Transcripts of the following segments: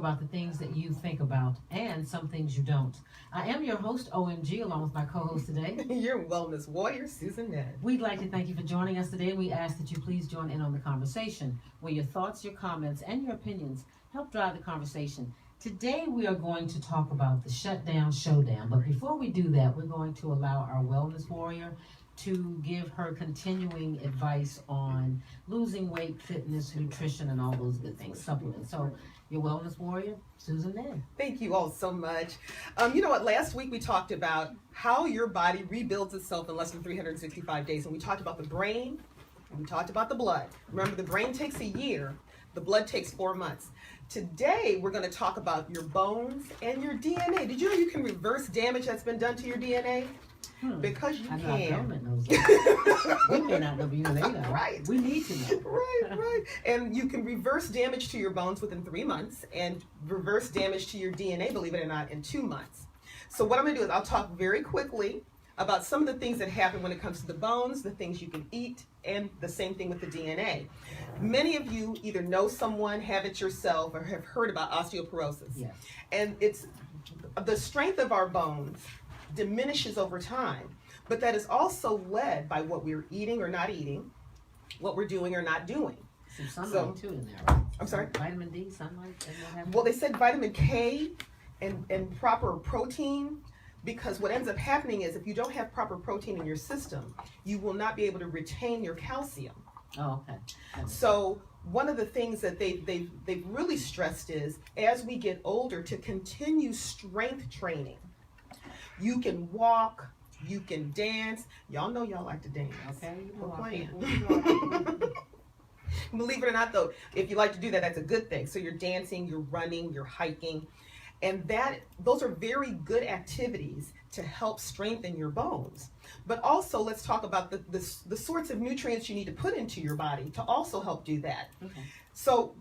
about the things that you think about and some things you don't. I am your host, OMG, along with my co-host today. Your wellness warrior, Susan Ned. We'd like to thank you for joining us today. We ask that you please join in on the conversation, where your thoughts, your comments, and your opinions help drive the conversation. Today we are going to talk about the shutdown showdown. But before we do that, we're going to allow our wellness warrior to give her continuing advice on losing weight, fitness, nutrition, and all those good things, supplements. So, your wellness warrior, Susan Ned. Thank you all so much. You know what? Last week we talked about how your body rebuilds itself in less than 365 days. And we talked about the brain and we talked about the blood. Remember, the brain takes a year, the blood takes 4 months. Today, we're going to talk about your bones and your DNA. Did you know you can reverse damage that's been done to your DNA? Because you can. We may not know, but you know they know. Right. We need to know. Right. And you can reverse damage to your bones within 3 months and reverse damage to your DNA, believe it or not, in 2 months. So what I'm going to do is I'll talk very quickly about some of the things that happen when it comes to the bones, the things you can eat, and the same thing with the DNA. Many of you either know someone, have it yourself, or have heard about osteoporosis. Yes. And it's the strength of our bones diminishes over time, but that is also led by what we're eating or not eating, what we're doing or not doing. Some sunlight too in there, right? I'm sorry? Vitamin D, sunlight, and what have you? Well, they said vitamin K and proper protein, because what ends up happening is if you don't have proper protein in your system, you will not be able to retain your calcium. Oh, okay. So one of the things that they've really stressed is as we get older to continue strength training. You can walk, you can dance. Y'all know y'all like to dance. Okay. We're playing. Believe it or not, though, if you like to do that, that's a good thing. So you're dancing, you're running, you're hiking. And those are very good activities to help strengthen your bones. But also, let's talk about the sorts of nutrients you need to put into your body to also help do that. Okay. So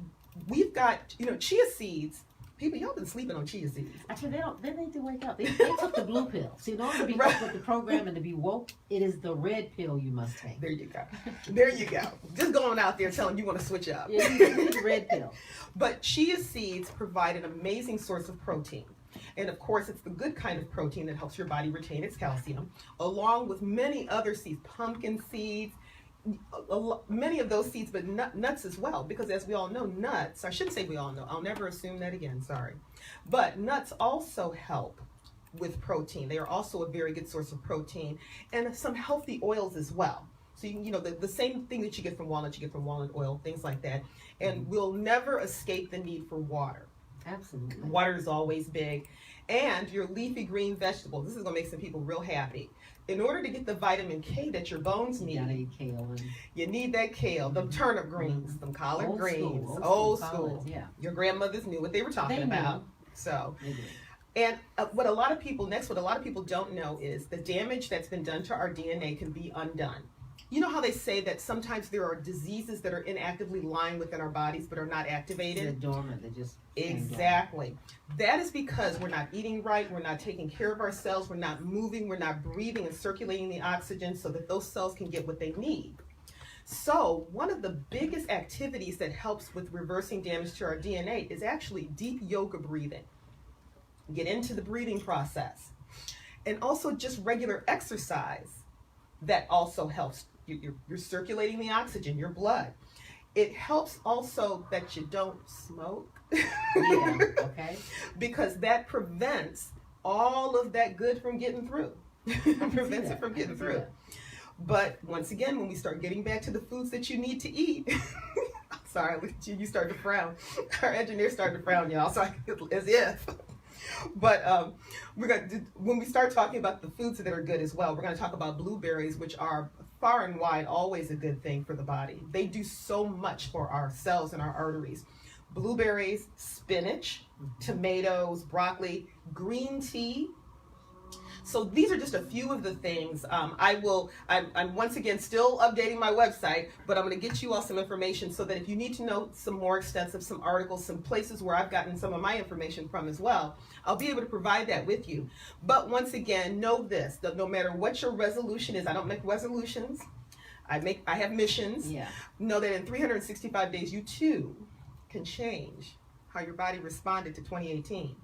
we've got, chia seeds. People, y'all been sleeping on chia seeds. Actually, they need to wake up. They took the blue pill. See, in order to be up with the program and to be woke, it is the red pill you must take. There you go. There you go. Just going out there telling you want to switch up. Yeah, you need the red pill. But chia seeds provide an amazing source of protein. And of course, it's the good kind of protein that helps your body retain its calcium, along with many other seeds, pumpkin seeds, many of those seeds, but nuts as well, because as we all know, nuts, I shouldn't say we all know, I'll never assume that again, sorry. But nuts also help with protein. They are also a very good source of protein and some healthy oils as well. So, the same thing that you get from walnut, you get from walnut oil, things like that. And we'll never escape the need for water. Absolutely. Water is always big. And your leafy green vegetables, this is going to make some people real happy. In order to get the vitamin K that your bones need, You gotta eat kale and you need that kale, the turnip greens, some collard Old greens, school, old collard, school. yeah. Your grandmothers knew what they were talking They about. knew. So, they do. and what a lot of people don't know is the damage that's been done to our DNA can be undone. You know how they say that sometimes there are diseases that are inactively lying within our bodies but are not activated? They're dormant. They just Exactly. That is because we're not eating right, we're not taking care of ourselves, we're not moving, we're not breathing and circulating the oxygen so that those cells can get what they need. So one of the biggest activities that helps with reversing damage to our DNA is actually deep yoga breathing. Get into the breathing process. And also just regular exercise that also helps. You're circulating the oxygen, your blood. It helps also that you don't smoke. Yeah, okay. Because that prevents all of that good from getting through. Prevents it from getting through. But once again, when we start getting back to the foods that you need to eat, sorry, look at you start to frown. Our engineer started to frown, y'all, so as if. But when we start talking about the foods that are good as well, we're going to talk about blueberries, which are far and wide always a good thing for the body. They do so much for our cells and our arteries. Blueberries, spinach, tomatoes, broccoli, green tea. So these are just a few of the things. I'm once again still updating my website, but I'm going to get you all some information so that if you need to know some more extensive, some articles, some places where I've gotten some of my information from as well, I'll be able to provide that with you. But once again, know this, that no matter what your resolution is, I don't make resolutions. I have missions. Yeah. Know that in 365 days, you too can change how your body responded to 2018.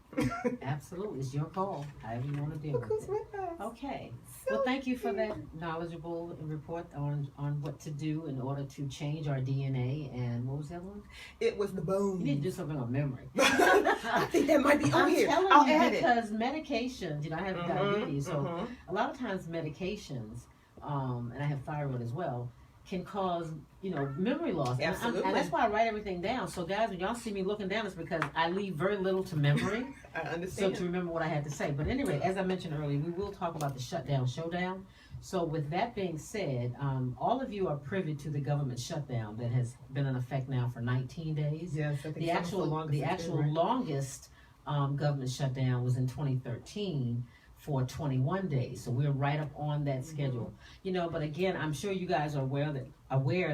Absolutely, it's your call. However you want to deal Look who's with it. with us. Okay. So Well, thank you for cute. that knowledgeable report on what to do in order to change our DNA. And what was the other one? It was the bone. You need to do something on memory. I think that might be on I'm here. telling I'll you, add it. because medications, I have diabetes, so Mhm. a lot of times medications, and I have thyroid as well, can cause, memory loss. And Absolutely. and that's why I write everything down. So guys, when y'all see me looking down, it's because I leave very little to memory. I So understand. to remember what I had to say. But anyway, as I mentioned earlier, we will talk about the shutdown showdown. So with that being said, all of you are privy to the government shutdown that has been in effect now for 19 days. Yes, I think The some of actual longest the it's actual been, right? longest government shutdown was in 2013 for 21 days. So we're right up on that schedule. But again, I'm sure you guys are aware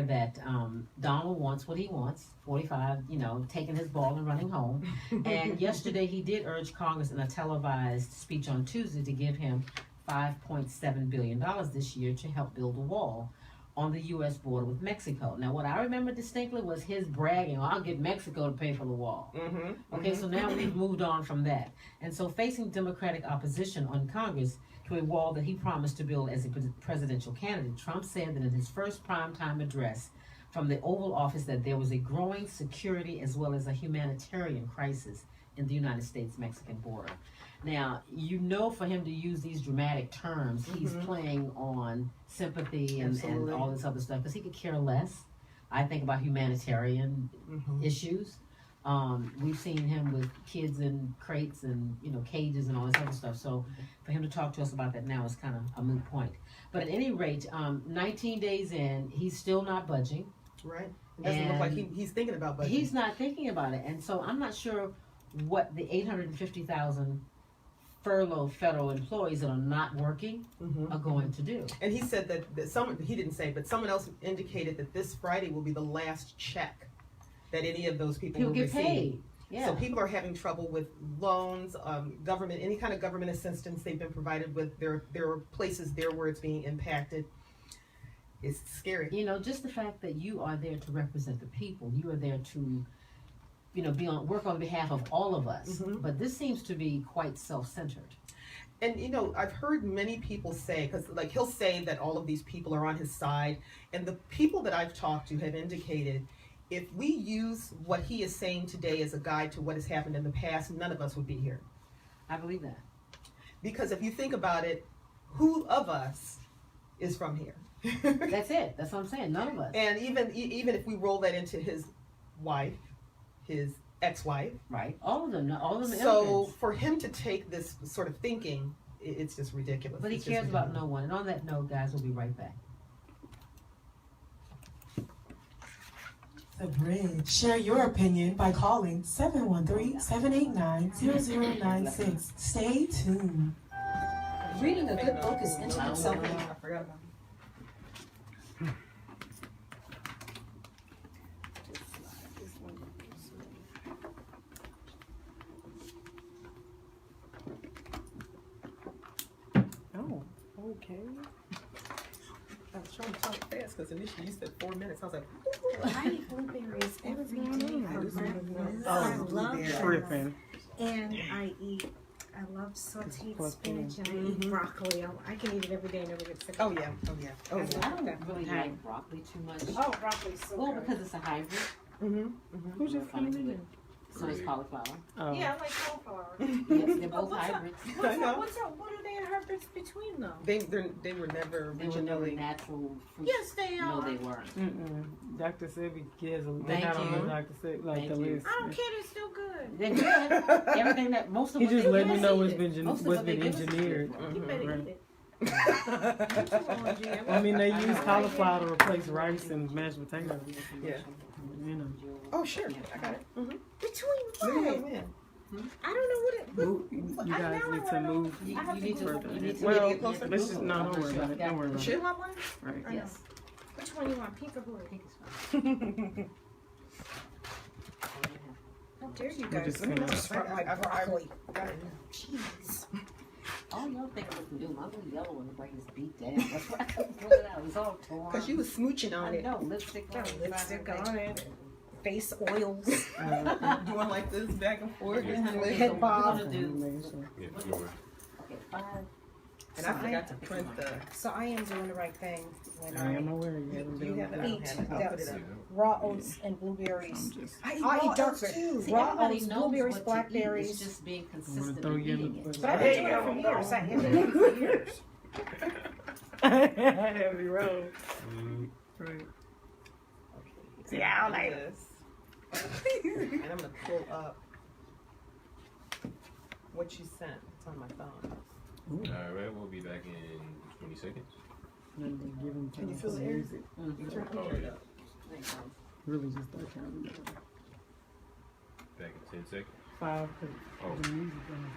that Donald wants what he wants, 45, taking his ball and running home. And yesterday he did urge Congress in a televised speech on Tuesday to give him $5.7 billion this year to help build a wall on the U.S. border with Mexico. Now, what I remember distinctly was his bragging, I'll get Mexico to pay for the wall. Okay, so now we've moved on from that. And so facing Democratic opposition on Congress to a wall that he promised to build as a presidential candidate, Trump said that in his first primetime address from the Oval Office that there was a growing security as well as a humanitarian crisis in the United States-Mexican border. Now, for him to use these dramatic terms, he's playing on sympathy and all this other stuff, because he could care less, I think, about humanitarian issues. We've seen him with kids in crates and, cages and all this other stuff. So for him to talk to us about that now is kind of a moot point. But at any rate, 19 days in, he's still not budging. Right. It doesn't look like he's thinking about budgeting. He's not thinking about it. And so I'm not sure what the 850,000 furloughed federal employees that are not working are going to do. And he said that he didn't say, but someone else indicated that this Friday will be the last check that any of those people will get receive. paid. Yeah. So people are having trouble with loans, government, any kind of government assistance they've been provided with. There are places there where it's being impacted. It's scary. Just the fact that you are there to represent the people. You are there to, work on behalf of all of us. But this seems to be quite self-centered. And I've heard many people say, because he'll say that all of these people are on his side, and the people that I've talked to have indicated if we use what he is saying today as a guide to what has happened in the past, none of us would be here. I believe that. Because if you think about it, who of us is from here? That's it. That's what I'm saying. None of us. And even if we roll that into his wife, his ex-wife, right? All of them. So immigrants. for him to take this sort of thinking, it's just ridiculous. But he cares about no one. And on that note, guys, we'll be right back. The Bridge. Share your opinion by calling 713-789-0096. Stay tuned. Reading a good book is intimate self-care. I forgot about Oh, okay. I was trying to talk fast because initially you said 4 minutes. I was like, I eat blueberries every day for breakfast. I Oh, love them. tripping. And I love sauteed spinach and I eat broccoli. I can eat it every day and never get sick. oh yeah, oh yeah, oh yeah. I don't really like broccoli too much. Oh, broccoli's so Well, good. because it's a hybrid. Who just came in? So it's cauliflower. Oh. Yeah, I like cauliflower. Yes, they're both hybrids. I know. What are they in hybrids between them? They were never They were never originally. natural fruits. Yes, they No, are. they weren't. Dr. Sebi gives them. Thank They're not on you. the Dr. Sebi, like Thank the you. list. I don't care, they're still good. They're good. Everything that most of He what just they let give me us know is what's good. been Most of what's what they been give us is engineered. good. You better Right. eat it. I mean, they use cauliflower to replace rice and mashed potatoes. Yeah. You know. Oh sure, I got it. Between Let me know what? when. I don't know what it. Move, you guys need to move You have to need to. further. You need to. Well, get closer. let's just no, don't worry about it. Don't worry about Sure. it. You want one? Right. I know. Yes. Which one you want, pink or blue? I think it's fine. How dare you We're guys? just Let me gonna- disrupt my broccoli. Got it. Jeez. All y'all think we can do, my little yellow one look like it's beat down. That's why I couldn't pull it out. It was all torn. Cause you was smooching on I it. know, lipstick on Got it. lipstick on it. face oils. Doing like this back and forth. Okay, And honey, Head so we're bob. gonna do. Yeah, Okay, 5. I forgot to print the. So I am doing the right thing when I am I aware you haven't Do you been. have it? I don't eat have it. I'll put it up. raw oats and blueberries. I I eat dark oats berries. too. See, Raw everybody oats, knows blueberries, what to blackberries. eat. It's just being I'm consistent gonna throw in you eating in it. the But I've been doing it for years. I have been doing it for years. Heavy road. Right. See, I don't like this. And I'm gonna pull up what you sent. It's on my phone. Alright, we'll be back in 20 seconds. Can you feel the air? music. You turn it up. Really just start counting down. Back in 10 seconds. 5, 'cause Oh, the music gonna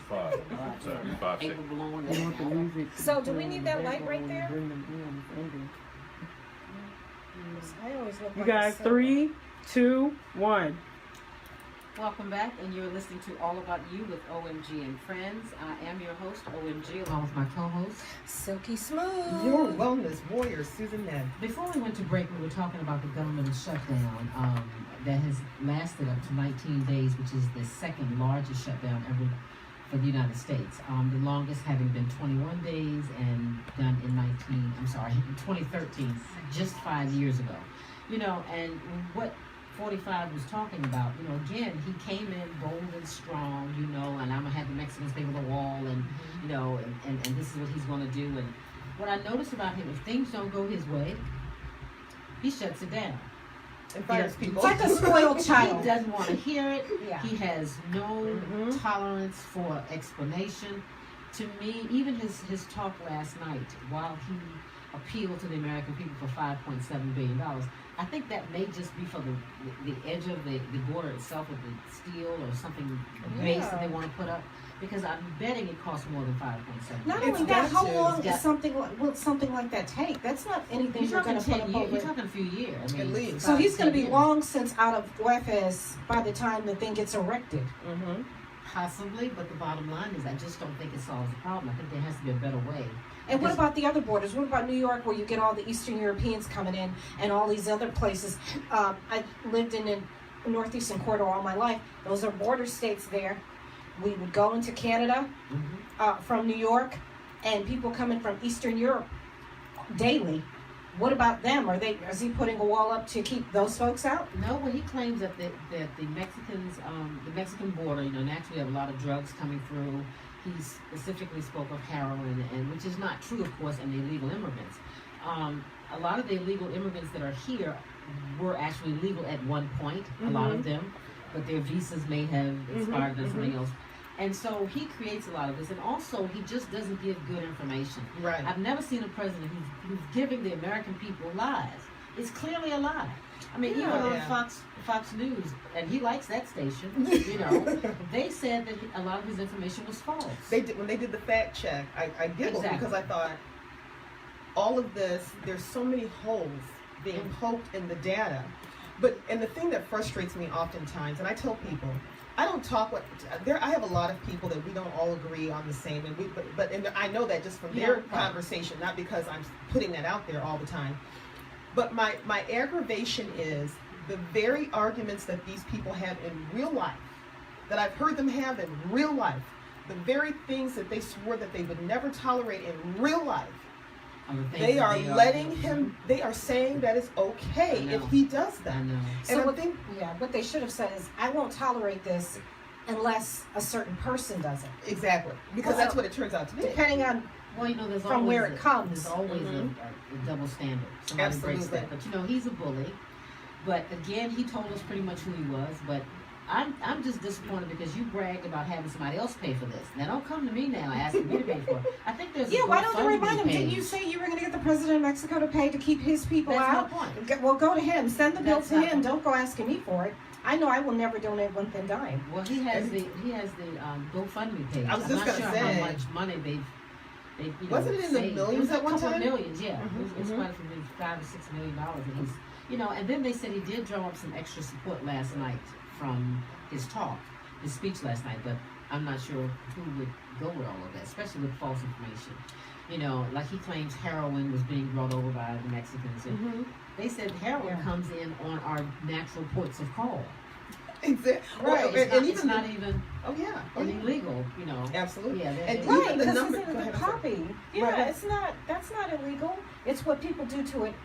start. 5. Sorry, 5 April seconds. blowing You want the it. music to So be do we playing need in that the light right background when there? you bring them in, it's ending. I always look You like guys, a 3, 2, 1. Welcome back, and you're listening to All About You with OMG and Friends. I am your host, OMG, along with my co-host. silky smooth. Your wellness warrior, Susan Ned. Before we went to break, we were talking about the governmental shutdown that has lasted up to 19 days, which is the second largest shutdown ever for the United States. The longest having been 21 days and done in 2013, just 5 years ago. You know, and what 45 was talking about, you know, again, he came in bold and strong, you know, and I'm gonna have the Mexicans pay with the wall, and you know, and this is what he's gonna do. And what I noticed about him, if things don't go his way, he shuts it down. And fires Yeah. people. Like a spoiled He child. doesn't want to hear it. Yeah. He has no tolerance for explanation. To me, even his talk last night, while he appealed to the American people for $5.7 billion, I think that may just be for the edge of the border itself with the steel or something base that they want to put up. Because I'm betting it costs more than 5.7 Not billion. only that, got how to. long Yeah. is will something like that take? That's not anything You're you're talking going to put 10 up years. You're over. talking a few years. I mean, At least. So he's going to 10 be years. long since out of Jueves by the time the thing gets erected. Mm-hmm. Possibly, but the bottom line is I just don't think it solves the problem. I think there has to be a better way. And what Because- about the other borders? What about New York, where you get all the Eastern Europeans coming in, and all these other places? I lived in the northeastern corridor all my life. Those are border states there. We would go into Canada from New York, and people coming from Eastern Europe daily. What about them? Is he putting a wall up to keep those folks out? No, well, he claims that the Mexicans, the Mexican border, you know, naturally have a lot of drugs coming through. He specifically spoke of heroin, and which is not true, of course, and the illegal immigrants. A lot of the illegal immigrants that are here were actually legal at one point, a lot of them, but their visas may have expired or something else. And so he creates a lot of this, and also he just doesn't give good information. Right. I've never seen a president who's giving the American people lies. It's clearly a lie. I mean, even on Fox News, and he likes that station, you know, they said that a lot of his information was false. They did when they did the fact check. I giggled Exactly. because I thought all of this. There's so many holes being poked in the data, and the thing that frustrates me oftentimes, and I tell people, I don't talk what there. I have a lot of people that we don't all agree on the same, and I know that just from their conversation, not because I'm putting that out there all the time. But my aggravation is the very arguments that these people have in real life, that I've heard them have in real life, the very things that they swore that they would never tolerate in real life. They are letting him. They are saying that it's okay if he does that. I know. And So I think what they should have said is, I won't tolerate this unless a certain person does it. exactly because that's what it turns out to be. Depending on Well, you know, there's From always where it comes. There's always a double standard. Somebody breaks Absolutely. that. But you know, he's a bully. But again, he told us pretty much who he was. But I'm just disappointed because you bragged about having somebody else pay for this. Now don't come to me now asking me to pay for it. I think there's a why don't you GoFundMe remind him? Didn't page. you say you were going to get the president of Mexico to pay to keep his people That's out? my point. Well, go to him. Send the bill That's to not him. the- Don't go asking me for it. I know I will never donate one thin dime. Well, he has the GoFundMe page. I was I'm just not gonna sure say. how much money they've you know, Wasn't it in the saved. millions It was at a one couple time? of millions, yeah. Mhm, It was mhm. quite a few, maybe $5 to $6 million, and he's, you know. And then they said he did drum up some extra support last night from his talk, his speech last night. But I'm not sure who would go with all of that, especially with false information. You know, like he claims heroin was being brought over by the Mexicans. And Mhm. they said heroin Yeah. comes in on our natural ports of call. Exactly. Right. Well, It's, and not, it's even not even oh yeah, oh, yeah. illegal, you know. Absolutely. Yeah, And they- even Right, the because number. it's Go in the ahead, I'm sorry. poppy. Yeah, Right. that's not illegal. It's what people do to it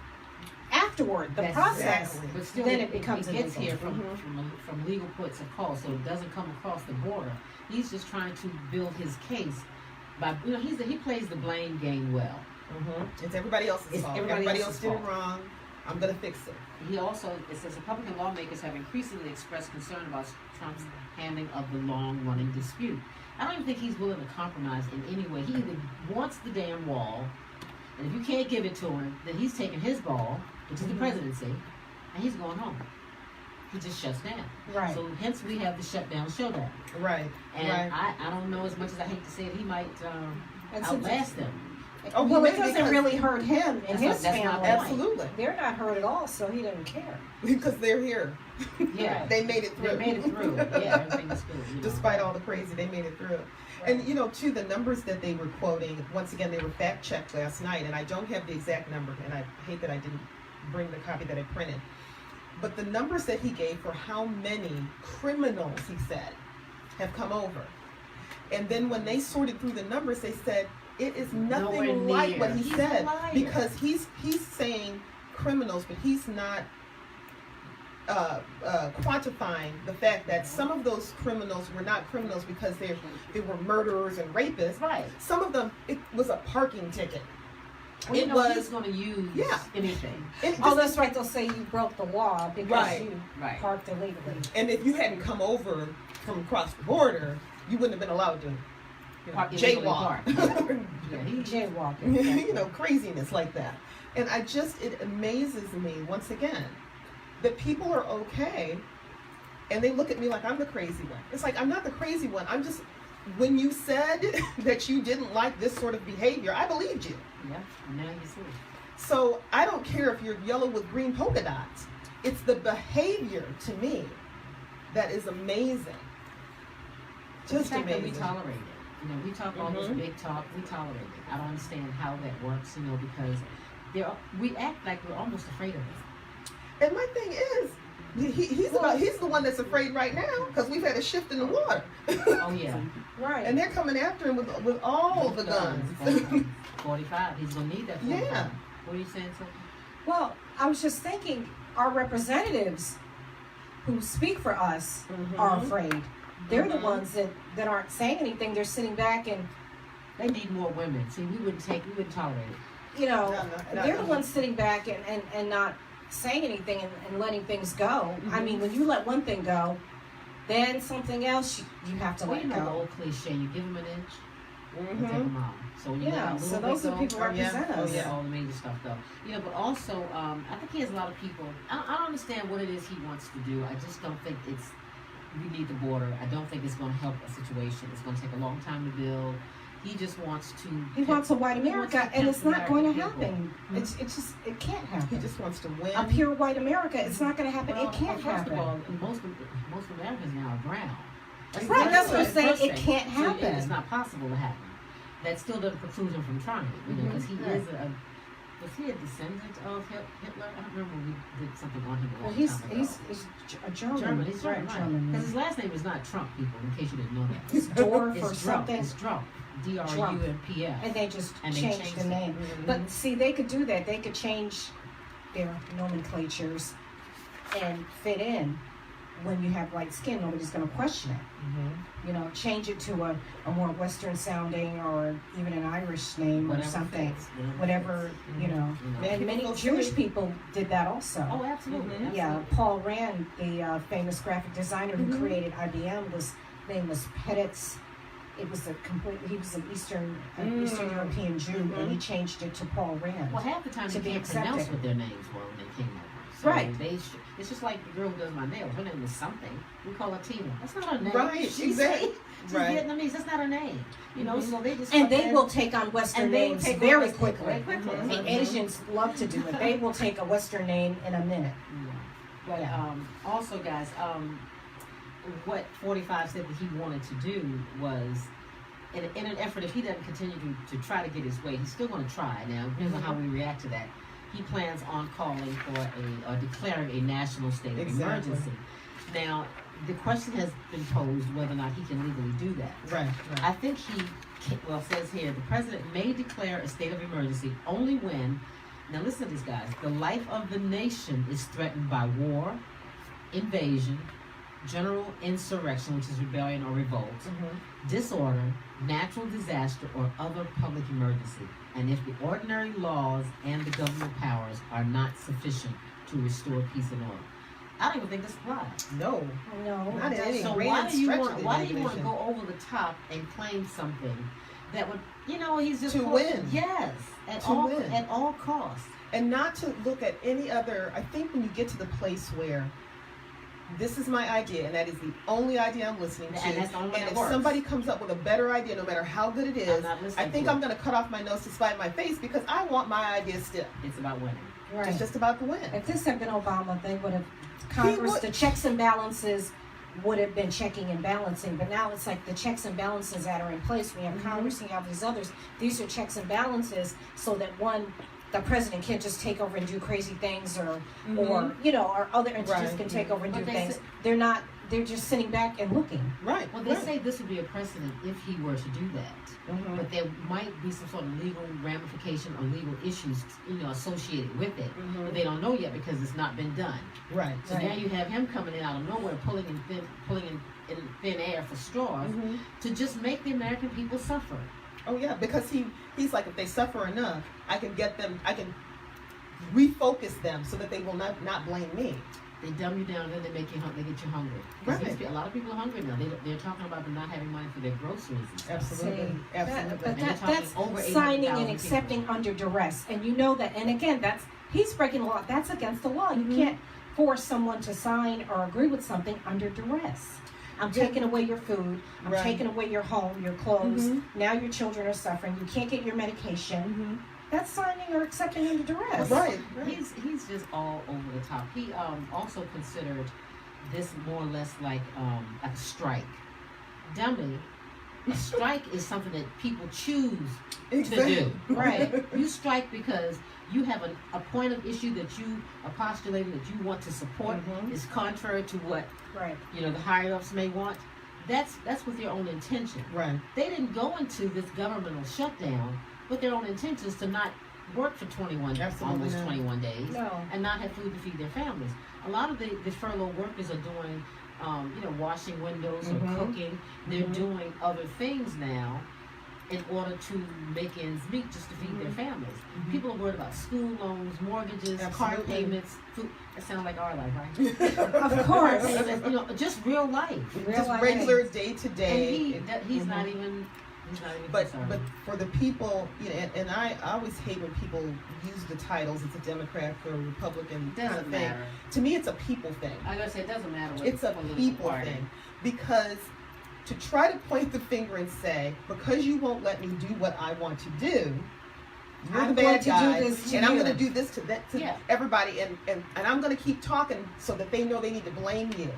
afterward, the That's process. exactly. But still, Then it becomes gets illegal. here from, Mhm. from legal ports of call, so it doesn't come across the border. He's just trying to build his case by, you know, he plays the blame game well. It's everybody else's It's fault. everybody Everybody else's else did it fault. wrong. I'm gonna fix it. He also, it says Republican lawmakers have increasingly expressed concern about Trump's handling of the long-running dispute. I don't even think he's willing to compromise in any way. He either wants the damn wall, and if you can't give it to him, then he's taking his ball, which is the presidency, and he's going home. He just shuts down. Right. So hence we have the shutdown showdown. Right. And Right. I don't know, as much as I hate to say it, he might And since outlast them. Oh, well, he it may, doesn't because- really hurt him and his That's my family. point. Absolutely. They're not hurt at all, so he doesn't care. Because they're here. Yeah. They made it through. They made it through. Yeah, everything is good. You know. Despite all the crazy, they made it through. And you know, too, the numbers that they were quoting, once again, they were fact checked last night, and I don't have the exact number, and I hate that I didn't bring the copy that I printed. But the numbers that he gave for how many criminals, he said, have come over. And then when they sorted through the numbers, they said it is Nowhere nothing like near. what he He's a said. liar. Because he's saying criminals, but he's not quantifying the fact that some of those criminals were not criminals because they were murderers and rapists. Right. Some of them, it was a parking ticket. Well, you It know, was- he's going to use Yeah. anything. It Oh, just- that's right. They'll say you broke the law because Right. you Right. parked illegally. and if you hadn't come over from across the border, you wouldn't have been allowed to Park illegally jaywalk. Yeah, he, Jaywalking. You know, craziness like that. And it amazes me once again that people are okay and they look at me like I'm the crazy one. It's like I'm not the crazy one. I'm just, when you said that you didn't like this sort of behavior, I believed you. yeah, now you see. So I don't care if you're yellow with green polka dots. It's the behavior to me that is amazing. The Just fact that we amazing. tolerate it. You know, we talk all this Mhm. big talk, we tolerate it. I don't understand how that works, you know, because we act like we're almost afraid of it. And my thing is, he's the one that's afraid right now because we've had a shift in the water. Oh, yeah. Right. And they're coming after him with all the guns. 45. He's going to need that 45. Yeah. What are you saying, sir? Well, I was just thinking, our representatives who speak for us are afraid. They're the Mhm. ones that aren't saying anything. They're sitting back and, They need more women. See, we wouldn't tolerate it. you know, No, they're the ones sitting back and not saying anything and letting things go. I mean, when you let one thing go, then something else you have to Well, let you know the go. old cliche, you give them an inch, you take Mhm. them out. So when you let Yeah, a so little those bit are go, people who Oh, yeah. represent Oh, us. yeah. all the major stuff though. You know, but also, I think he has a lot of people. I don't understand what it is he wants to do. I just don't think we need the border. I don't think it's going to help a situation. It's going to take a long time to build. He just wants to. He wants a white he wants America, to and it's pimp not going to American people. happen. It can't He happen. just wants to win. A pure white America, it's not going to happen. Well, It can't first happen. of all, most Americans now are brown. Right, that's what I'm the saying. first It thing. can't So, happen. it's not possible to happen. That still doesn't preclude him from trying, you know, because he Right. is was he a descendant of Hitler? I don't remember when we did something on him a Well, long he's time ago. he's a German. German. He's right, German, right? German. Because his last name is not Trump, people. In case you didn't know that. It's Dorf It's or Trump. something, It's Trump. D-R-U-M-P-F. and they just And they changed changed the it. name. Mhm. But see, they could do that. They could change their nomenclatures and fit in. When you have light skin, nobody's going to question it. Mhm. You know, change it to a more Western sounding or even an Irish name or Whatever something. fits, Whatever, you know. You know. And many People Jewish say- people did that also. Oh, absolutely. Mhm. Yeah, absolutely. Paul Rand, the famous graphic designer who Mhm. created IBM, name was Petitz. It was he was an Eastern European Jew, and he changed it to Paul Rand. Well, half the time To you be can't pronounce accepted. what their names were when they came over. So Right. it's just like the girl who does my nails. Her name is something. We call her Tina. That's not her name. Right, She's exactly. She's Right. Vietnamese. That's not her name. You know, so they just And come they in will take on Western and they will names take on very Western- quickly. very quickly. Mhm. The Mhm. Asians love to do it. They will take a Western name in a minute. Yeah. But Yeah. also, guys, what 45 said that he wanted to do was in an effort, if he doesn't continue to try to get his way, he's still going to try. Now, depends on how we react to that. He plans on calling for or declaring a national state of Exactly. emergency. Now, the question has been posed whether or not he can legally do that. Right. I think it says here, the president may declare a state of emergency only when, now listen to this, guys, the life of the nation is threatened by war, invasion, general insurrection, which is rebellion or revolt, disorder, natural disaster, or other public emergency, and if the ordinary laws and the government powers are not sufficient to restore peace and order. I don't even think this applies. No. No, Not it any doesn't. So grand why do you stretch want? of the Why do you want to imagination. go over the top and claim something that would, he's just To win. Yes, To win. at all costs. And not to look at any other. I think when you get to the place where this is my idea, and that is the only idea I'm listening to. And that's the only one and that if works. somebody comes up with a better idea, no matter how good it is, I'm not listening I think to I'm it. going to cut off my nose to spite my face because I want my idea still. It's about winning. Right. It's just about the win. If this had been Obama, they would have Congress. would- The checks and balances would have been checking and balancing, but now it's like the checks and balances that are in place. We have Congress and you have these others. These are checks and balances so that the president can't just take over and do crazy things, or or other entities Right. can take over and But do they things. say- They're not. They're just sitting back and looking. Right. Well, they say this would be a precedent if he were to do that, Mhm. but there might be some sort of legal ramification or legal issues, associated with it. But they don't know yet because it's not been done. Right. So now you have him coming in out of nowhere, pulling in thin air for straws to just make the American people suffer. Oh yeah, because he's like, if they suffer enough, I can refocus them so that they will not blame me. They dumb you down, then they make you they get you hungry. 'Cause Right. a lot of people are hungry now. They're talking about them not having money for their groceries and stuff. Absolutely. See, Absolutely. But And you're talking that's over 800,000 signing and people. accepting under duress, and you know that. And again, he's breaking the law. That's against the law. You can't force someone to sign or agree with something under duress. I'm Yeah. taking away your food. I'm Right. taking away your home, your clothes. Now your children are suffering. You can't get your medication. That's signing or accepting under duress. Right. He's just all over the top. He also considered this more or less like a strike. Dummy, a strike is something that people choose to do. Right. You strike because you have a point of issue that you are postulating that you want to support is contrary to what Right. the higher ups may want. That's with your own intention. Right. They didn't go into this governmental shutdown with their own intentions to not work for Absolutely almost not. 21 days No. and not have food to feed their families. A lot of the furloughed workers are doing, washing windows or cooking. They're doing other things now in order to make ends meet just to feed their families. People are worried about school loans, mortgages, car Absolutely. payments, food. That sounds like our life, right? Of course. Just real life. Real Just life. regular day to And day. he's not even But concerned. for the people, and I always hate when people use the titles. It's a Democrat or a Republican It kind of doesn't thing. matter. To me, it's a people thing. I gotta say, it doesn't matter what It's a political people party. thing, because to try to point the finger and say, because you won't let me do what I want to do, you're I'm the going bad to do guy, this to and I'm you. going to do this to Yeah. everybody, and I'm going to keep talking so that they know they need to blame you.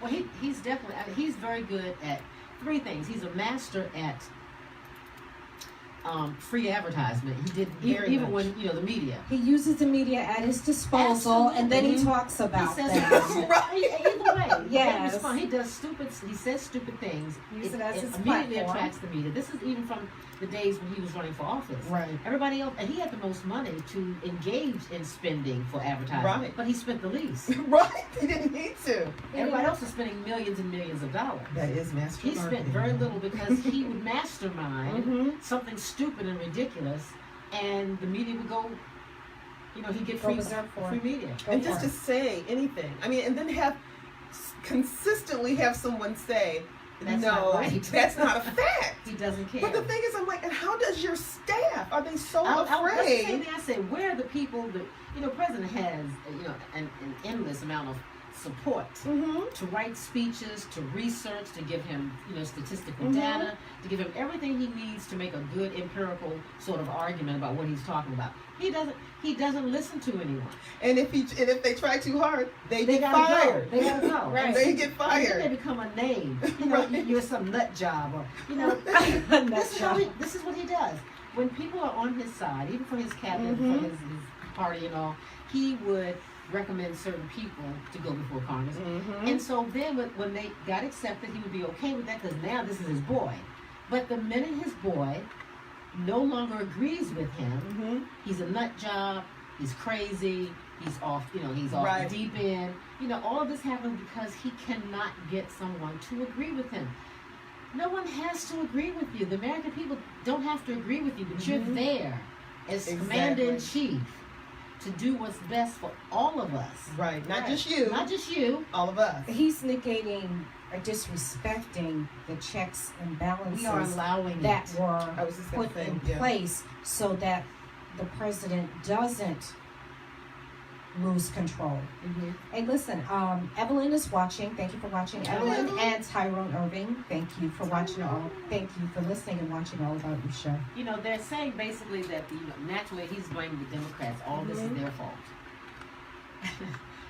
Well, he's definitely, he's very good at three things. He's a master at free advertisement. He did Very even much. when the media. He uses the media at his disposal, and then he Absolutely. talks about He says them. either way. Yes. He does he says stupid things. Use it as his immediately platform. attracts the media. This is even from the days when he was running for office. Right. Everybody else, and he had the most money to engage in spending for advertising. Right. But he spent the least. Right? He didn't need to. Everybody else is spending millions and millions of dollars. That is master He spent marketing. very little because he would mastermind Mhm. something stupid and ridiculous, and the media would go, he'd get Go free berserk for free it. media. Go And for just it. to say anything. I mean, and then consistently have someone say, That's no, not right." that's not a fact. He doesn't care. But the thing is, I'm like, and how does your staff? Are they so Let's just say afraid? that I said, where are the people that, President has, an endless amount of support, Mm-hmm. to write speeches, to research, to give him, statistical Mhm. data, to give him everything he needs to make a good empirical sort of argument about what he's talking about. He doesn't listen to anyone. And if they try too hard, they get gotta fired. go. They gotta go. Right. They get And then fired. they become a name. Right. You're some nut job, or this is what he does. When people are on his side, even for his cabinet, Mhm. for his party and all, he would recommend certain people to go before Congress. Mm-hmm. And so then when they got accepted, he would be okay with that because now this is his boy. But the minute his boy no longer agrees with him, Mm-hmm. he's a nut job, he's crazy, he's off Right. the deep end. All of this happens because he cannot get someone to agree with him. No one has to agree with you. The American people don't have to agree with you, but you're Mhm. there as commander in chief to do what's best for all of us. Right. Not Right. just you. Not just you. all of us. He's negating or disrespecting the checks and balances We are allowing that it. were I was just gonna put say, in yeah. place so that the president doesn't lose control. Mhm. Hey, listen, Evelyn is watching. Thank you for watching. Evelyn and Tyrone Irving, thank you for watching all. Thank you for listening and watching all about your show. They're saying basically that naturally he's blaming the Democrats. All this is their fault.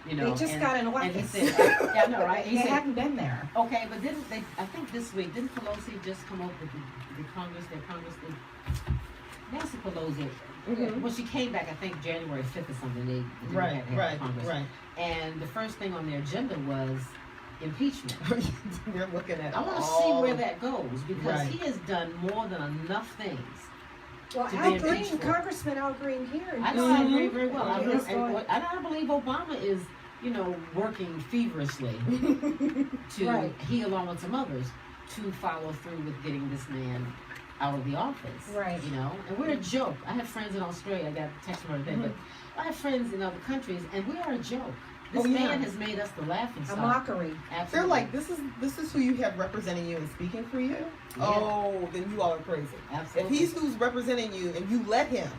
They just got in And he office. said, yeah, I know, right? They He said, haven't been there. okay, but didn't they? I think this week didn't Pelosi just come up with the Congress? Nancy Pelosi. Mhm. Well, she came back. I think January 5th or something. The Right. Democrat had Right. Congress, Right. and the first thing on their agenda was impeachment. We're looking at. I want to see all- where that goes because Right. he has done more than enough things. Well, To be Al Green, impeached for. Congressman Al Green here. I know I Mhm. agree very well. I, Yes, and go ahead. what- and I believe Obama is, working feverishly to, Right. he along with some others, to follow through with getting this man out of the office. Right. And we're a joke. I have friends in Australia. I got a text from her today, but I have friends in other countries, and we are a joke. This Oh, yeah. man has made us the laughing A stock. mockery. Absolutely. They're like, this is who you have representing you and speaking for you. Yeah. Oh, then you all are crazy. Absolutely. If he's who's representing you and you let him,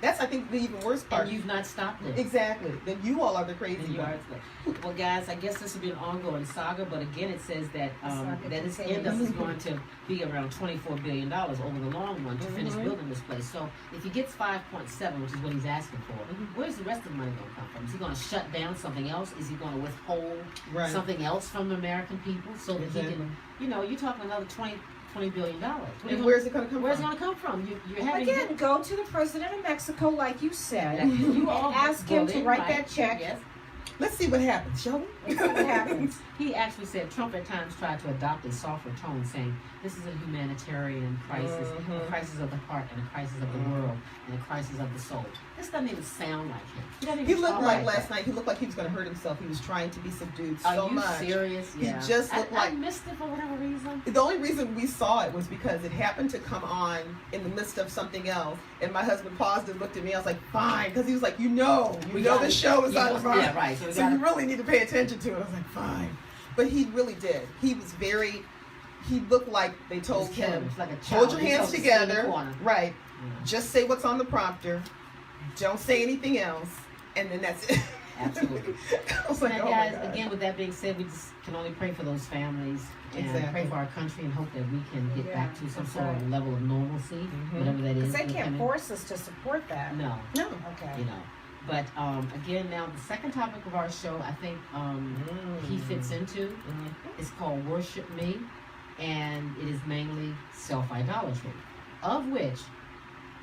that's I think the even worst part. and you've not stopped it. Exactly. Then you all are the crazy And you ones. are. Well, guys, I guess this will be an ongoing saga, but again, it says that Saga that its continues. end up is going to be around $24 billion over the long run to finish Mhm. building this place. So if he gets 5.7, which is what he's asking for, Mhm. where's the rest of the money going to come from? Is he going to shut down something else? Is he going to withhold Right. something else from the American people so that Exactly. he can, you're talking another $20 billion. And where's it going to come Where's it from? going to come from? You're having Again, go to the president of Mexico, like you said, you all and ask him to bullied, write right? that check. Yes. Let's see what happens, shall we? Let's see what happens. He actually said Trump at times tried to adopt a softer tone, saying this is a humanitarian crisis, a Mhm. crisis of the heart, and a crisis of the world, and a crisis of the soul. This doesn't even sound like him. Doesn't even He looked talk like that. last night. He looked like he was going to hurt himself. He was trying to be subdued Are so you much. serious? He Yeah. just looked I like- missed it for whatever reason. The only reason we saw it was because it happened to come on in the midst of something else, and my husband paused and looked at me. I was like, "Fine," because he was like, "You know gotta- the show is yeah, on yeah, right. So we so gotta- you really need to pay attention to it." I was like, "Fine," but he really did. He was very. He looked like they told Just killing him, It's like a "Hold child. your He's hands supposed to stay in the together." corner. Right. Yeah. Just say what's on the prompter. Don't say anything else, and then that's it. Absolutely. I was like, And "Oh guys, my God." again, with that being said, we just can only pray for those families and Exactly. pray for our country and hope that we can get Yeah, back to some that's sort of right. level of normalcy, Mhm. whatever that is. Because they with can't him. force us to support that. No, No. Okay. But again, now the second topic of our show, I think he fits into. Mhm. It's called Worship Me, and it is mainly self-idolatry, of which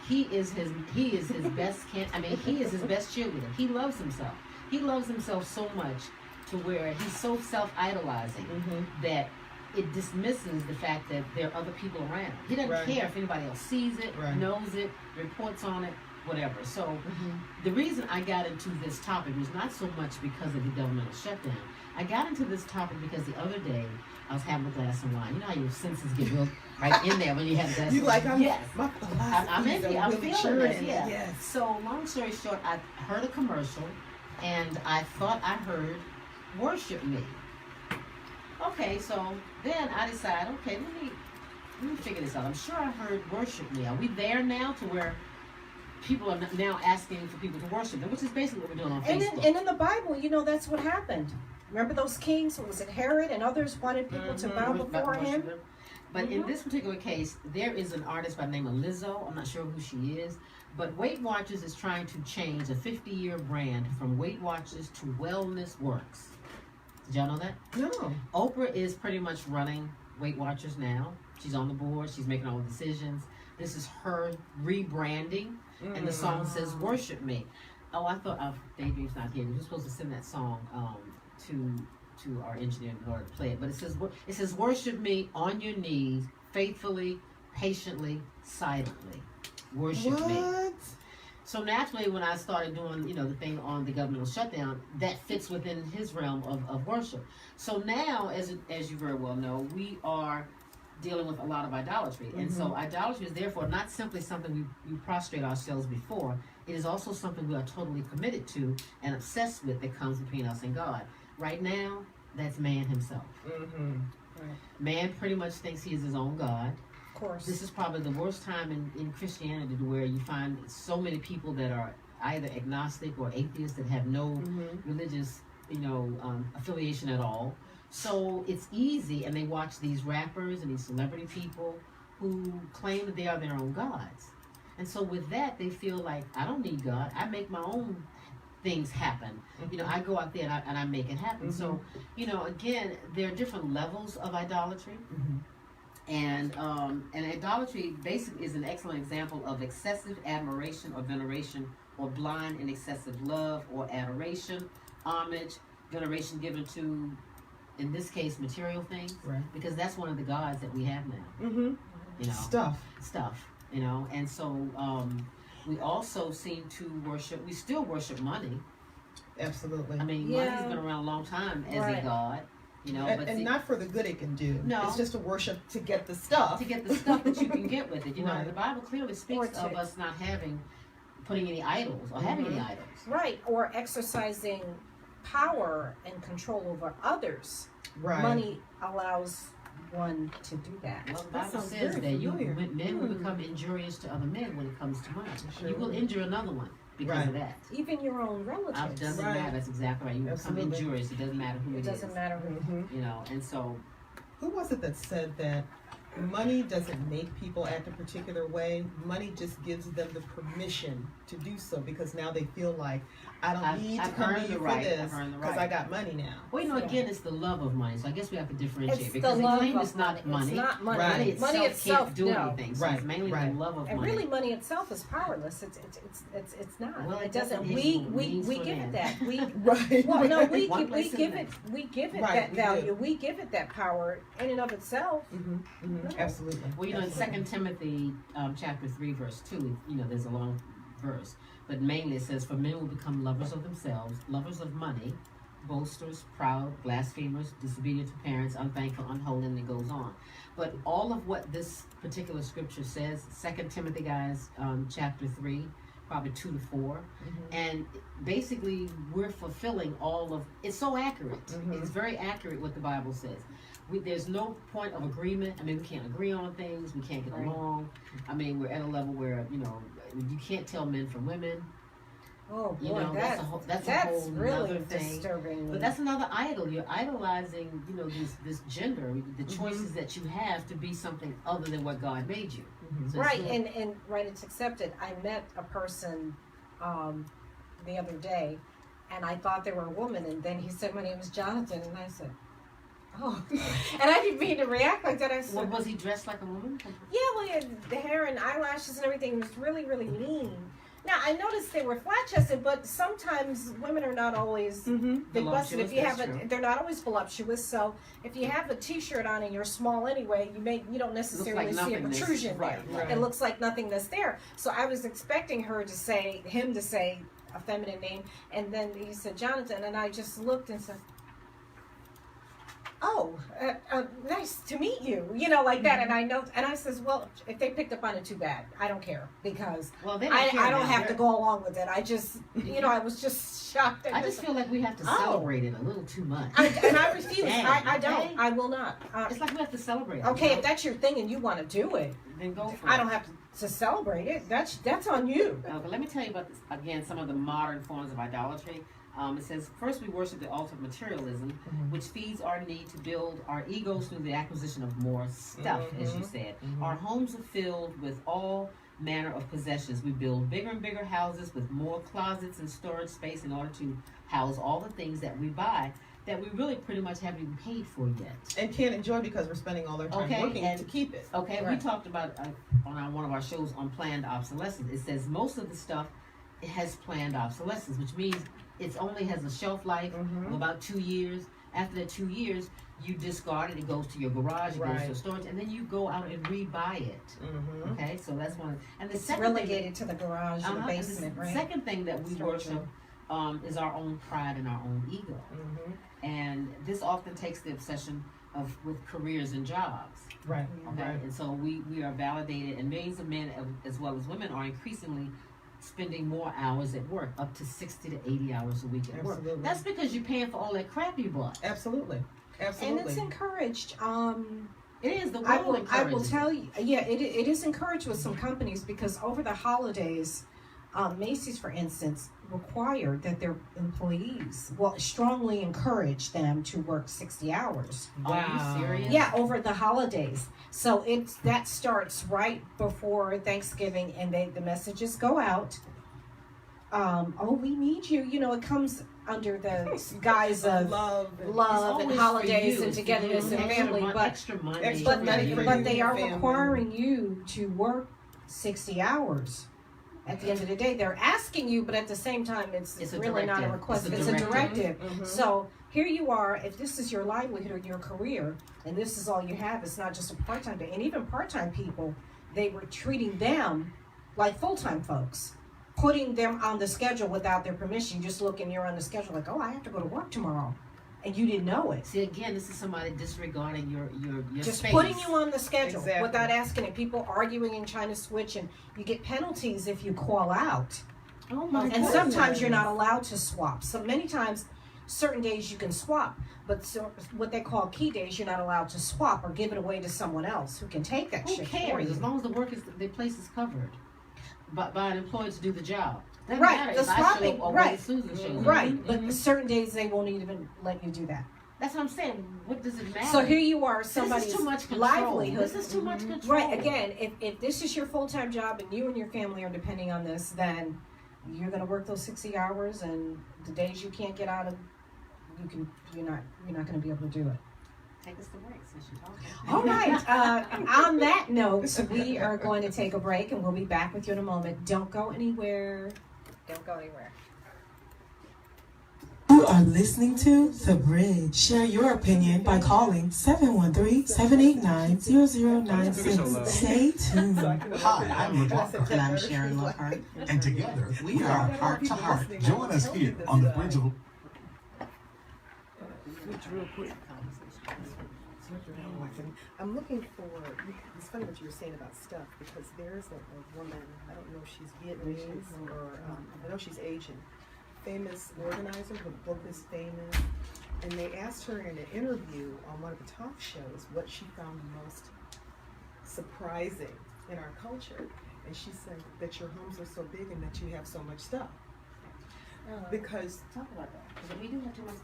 he is his best he is his best cheerleader. He loves himself. He loves himself so much to where he's so self-idolizing Mhm. that it dismisses the fact that there are other people around. He doesn't Right. care if anybody else sees it, Right. knows it, reports on it, whatever. So Mhm. the reason I got into this topic was not so much because of the governmental shutdown. I got into this topic because the other day I was having a glass of wine. You know how your senses get real right in there when you have a glass You of like wine? I'm Yes. my I'm philosophies in are it. I'm really feeling this, churning. yeah. Yes. So long story short, I heard a commercial and I thought I heard Worship Me. Okay, so then I decide, okay, let me figure this out. I'm sure I heard Worship Me. Are we there now to where people are now asking for people to worship them, which is basically what we're doing on And Facebook? in the Bible, that's what happened. Remember those kings? Was it Herod and others wanted people to bow before him? But in this particular case, there is an artist by the name of Lizzo. I'm not sure who she is. But Weight Watchers is trying to change a 50-year brand from Weight Watchers to Wellness Works. Did y'all know that? No. Oprah is pretty much running Weight Watchers now. She's on the board. She's making all the decisions. This is her rebranding. And the song says, "Worship Me." Oh, I thought Daydream's not here. We were supposed to send that song to our engineer in order to play it. But it says, "Worship me on your knees, faithfully, patiently, silently. Worship me." What? So naturally, when I started doing, the thing on the governmental shutdown, that fits within his realm of worship. So now, as you very well know, we are dealing with a lot of idolatry. And so idolatry is therefore not simply something we prostrate ourselves before. It is also something we are totally committed to and obsessed with that comes between us and God. Right now, that's man himself. Man pretty much thinks he is his own God. Of course. This is probably the worst time in Christianity where you find so many people that are either agnostic or atheists that have no religious, affiliation at all. So it's easy, and they watch these rappers and these celebrity people who claim that they are their own gods. And so with that, they feel like, I don't need God. I make my own things happen. I go out there and I make it happen. So, again, there are different levels of idolatry. And idolatry basically is an excellent example of excessive admiration or veneration, or blind and excessive love or adoration, homage, veneration given to, in this case, material things, Right. because that's one of the gods that we have now. Stuff. And so we also seem to we still worship money. Absolutely. I mean, Yeah. money's been around a long time as Right. a god, and, but see, not for the good it can do. No. It's just a worship to get the stuff. to get the stuff that you can get with it. Right. The Bible clearly speaks Or of us not putting any idols or having any idols. Right, or exercising power and control over others. Right. Money allows one to do that. Well, the That Bible sounds says very that familiar. men will become injurious to other men when it comes to money. Sure You will will. injure another one because Right. of that. Even your own relatives. It doesn't Right. matter. That's exactly right. You become Absolutely. injurious. It doesn't matter who It doesn't matter who. And so Who was it that said that money doesn't make people act a particular way? Money just gives them the permission to do so, because now they feel like, I don't need to I've come earned to you the for right. this I've earned the because right. I got money now. Well, Yeah. again, it's the love of money. So I guess we have to differentiate It's because the they love claim of it's not money. It's not money. Right. Money itself can't do no. anything. So Right, it's mainly right. the love of And money. really, money itself is powerless. It's not. Well, it that's doesn't. what We it we means we for give them. it that. We Right. well, no, we One give, we place give in it we give it Right, that we value. do. We give it that power in and of itself. Absolutely. Well, in Absolutely. 2 Timothy chapter 3, verse 2, there's a long verse. But mainly it says, "For men will become lovers of themselves, lovers of money, boasters, proud, blasphemers, disobedient to parents, unthankful, unholy," and it goes on. But all of what this particular scripture says, 2 Timothy, guys, chapter 3, probably 2 to 4, and basically we're fulfilling all of, it's so accurate. It's very accurate what the Bible says. There's no point of agreement. I mean, we can't agree on things. We can't get Right. along. I mean, we're at a level where, you can't tell men from women. Oh boy, That's a whole really nother thing. disturbing. But that's another idol. You're idolizing, this gender, the choices that you have to be something other than what God made you. So it's right, not- and right, it's accepted. I met a person the other day, and I thought they were a woman, and then he said, "My name is Jonathan," and I said, "Oh," and I didn't mean to react like that. I said, Well, was he dressed like a woman? "Yeah, well, he had the hair and eyelashes and everything. It was really, really mean." Now I noticed they were flat chested, but sometimes women are not always big busted. If you have Voluptuous, they're not always voluptuous. So if you have a T-shirt on and you're small anyway, you don't necessarily see a nothingness. protrusion Right, there. right. It looks like nothingness there. So I was expecting him to say a feminine name, and then he said Jonathan, and I just looked and said, "Oh, nice to meet you," like that. And I says, "Well, if they picked up on it, too bad. I don't care, because Well, they I care don't now. have to go along with it. I just, I was just shocked. I just feel like we have to Oh. celebrate it a little too much. And I refuse. Dang, I don't. okay. I will not. It's like we have to celebrate it. Okay, if that's your thing and you want to do it, then go for I it. don't have to celebrate it. That's on you. But let me tell you about this, again, some of the modern forms of idolatry. It says, first we worship the altar of materialism, which feeds our need to build our egos through the acquisition of more stuff, as you said. Our homes are filled with all manner of possessions. We build bigger and bigger houses with more closets and storage space in order to house all the things that we buy that we really pretty much haven't even paid for yet. And can't enjoy because we're spending all our time Okay, working and- to keep it. Okay, Right. we talked about on one of our shows on planned obsolescence. It says most of the stuff it has planned obsolescence, which means it only has a shelf life of about 2 years. After that 2 years, you discard it. It goes to your garage, it goes Right. to storage, and then you go out and rebuy it. Mm-hmm. Okay, so that's one. And the It's second thing relegated to the garage or the and basement, the right? second thing that we Storage worship is our own pride and our own ego, Mm-hmm. and this often takes the obsession of with careers and jobs. Right. Okay, Right. and so we are validated, and millions of men as well as women are increasingly spending more hours at work, up to 60 to 80 hours a week at work. Absolutely. That's because you're paying for all that crap you bought. Absolutely. And Absolutely. it's encouraged. It is the world I will encourages it. tell you, yeah, it is encouraged with some companies because over the holidays, Macy's, for instance, required that their employees, strongly encourage them to work 60 hours. Are you serious? Yeah, over the holidays. So that starts right before Thanksgiving, and the messages go out. Oh, we need you. You know, it comes under the guise of love. It's love and always holidays for you. and It's for togetherness you. and Extra family, mon- but extra money. Extra but money for but you they and are your family. requiring you to work 60 hours. At the end of the day, they're asking you, but at the same time, it's It's a really not a directive. request. It's a It's a directive. directive. So here you are. If this is your livelihood or your career, and this is all you have, it's not just a part-time day. And even part-time people, they were treating them like full-time folks, putting them on the schedule without their permission. Just looking, you're on the schedule, like, oh, I have to go to work tomorrow, and you didn't know it. See, again, this is somebody disregarding your Just space. putting you on the schedule Exactly. without asking it. People arguing and trying to switch, and you get penalties if you call out. Oh my And goodness. sometimes you're not allowed to swap. So many times, certain days you can swap, but what they call key days, you're not allowed to swap or give it away to someone else who can take that Who shit for cares? you. As long as the place is covered by an employee to do the job. Doesn't Right, matter the if I swapping, show up or right. whether Susan shows up. Right, but certain days they won't even let you do that. That's what I'm saying. What does it matter? So here you are, this somebody's is too much control. livelihood. This is too much control. Right, again, if this is your full-time job and you and your family are depending on this, then you're going to work those 60 hours, and the days you can't get out of, you're not going to be able to do it. Take us to break since you're talking. All right. On that note, we are going to take a break, and we'll be back with you in a moment. Don't go anywhere. Don't go anywhere. You are listening to The Bridge. Share your opinion by calling 713-789-0096. Stay tuned. Hi, I'm LeBlanc. And I'm Sharon Lockhart. And together, we are Heart to Heart. Join us here on the Bridge of... Switch real quick. I'm looking for, it's funny what you were saying about stuff, because there's a woman, I don't know if she's Vietnamese or, I know she's Asian, famous organizer, her book is famous, and they asked her in an interview on one of the talk shows what she found the most surprising in our culture, and she said that your homes are so big and that you have so much stuff. Because Talk about that. Because we do have too much.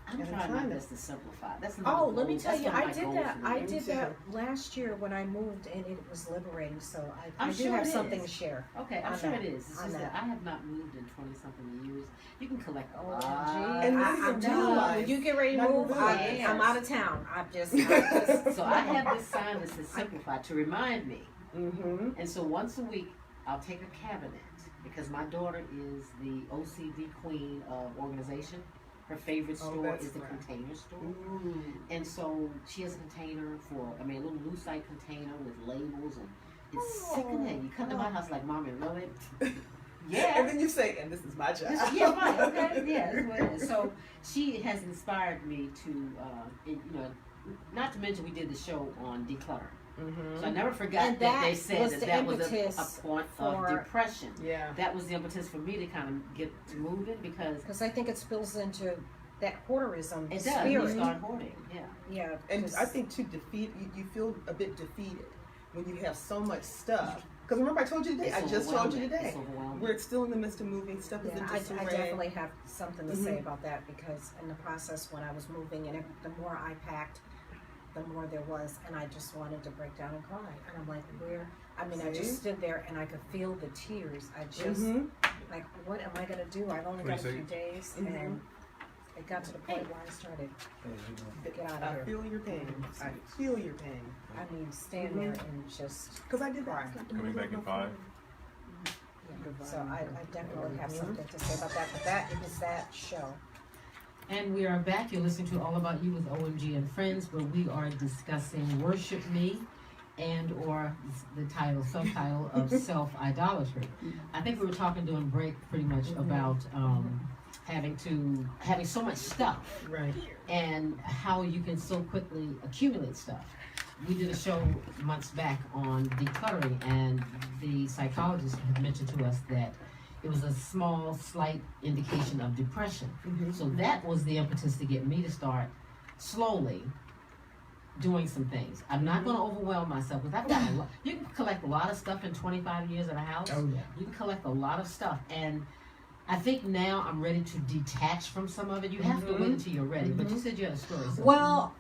I'm And I'm trying my trying to- best to simplify. That's Oh, not let me tell you, I did that. I Me did too. that last year when I moved, and it was liberating. So I I'm do sure have it something is. to share. Okay, I'm on sure that. it is. It's On just that that. I have not moved in 20-something years. You can collect a Oh, lot. gee. And I, then I'm you telling you, realize- when you get ready to not move, realize. I'm out of town. I'm just So I have this sign that says simplify to remind me. Mm-hmm. And so once a week, I'll take a cabinet because my daughter is the OCD queen of organization. Her favorite Oh, store that's is the right. Container Store. Ooh. And so she has a container a little lucite container with labels, and it's sickening. You come to my house like, Mommy, really? And Yeah. then you say, and this is my job. Yeah, right, okay, yeah, that's what it is. So she has inspired me to, not to mention we did the show on declutter. So I never forgot And that they that said was that the that was impetus a point for- of depression. Yeah. That was the impetus for me to kind of get to moving because because I think it spills into that hoarderism it does. You spirit. start hoarding, yeah. Yeah, And 'cause- I think you feel a bit defeated when you have so much stuff Because remember I told you today, I It's just told you overwhelming. today, It's overwhelming. we're still in the midst of moving, stuff is Yeah, in I disarray. definitely have something to say Mhm. about that because in the process when I was moving and the more I packed, the more there was, and I just wanted to break down and cry. And I'm like, I See? just stood there and I could feel the tears. I just, Mhm. like, what am I gonna do? I've only got a few 20 days, Mhm. and it got to the point where I started to get out of I here. feel your pain. I feel your pain. I mean, stand there and just, Because I did that. Right. Coming back in 5. yeah. So I definitely have something to say about that, but that is that show. And we are back. You're listening to All About You with OMG and Friends, where we are discussing Worship Me and or the title, subtitle of Self-Idolatry. I think we were talking during break pretty much about having so much stuff Right. and how you can so quickly accumulate stuff. We did a show months back on decluttering, and the psychologist had mentioned to us that it was a small, slight indication of depression. Mhm. So that was the impetus to get me to start slowly doing some things. I'm not going to overwhelm myself because I've got a lot. You can collect a lot of stuff in 25 years at a house. Oh, yeah. You can collect a lot of stuff, and I think now I'm ready to detach from some of it. You have to wait until you're ready. But you said you had a story. So Well,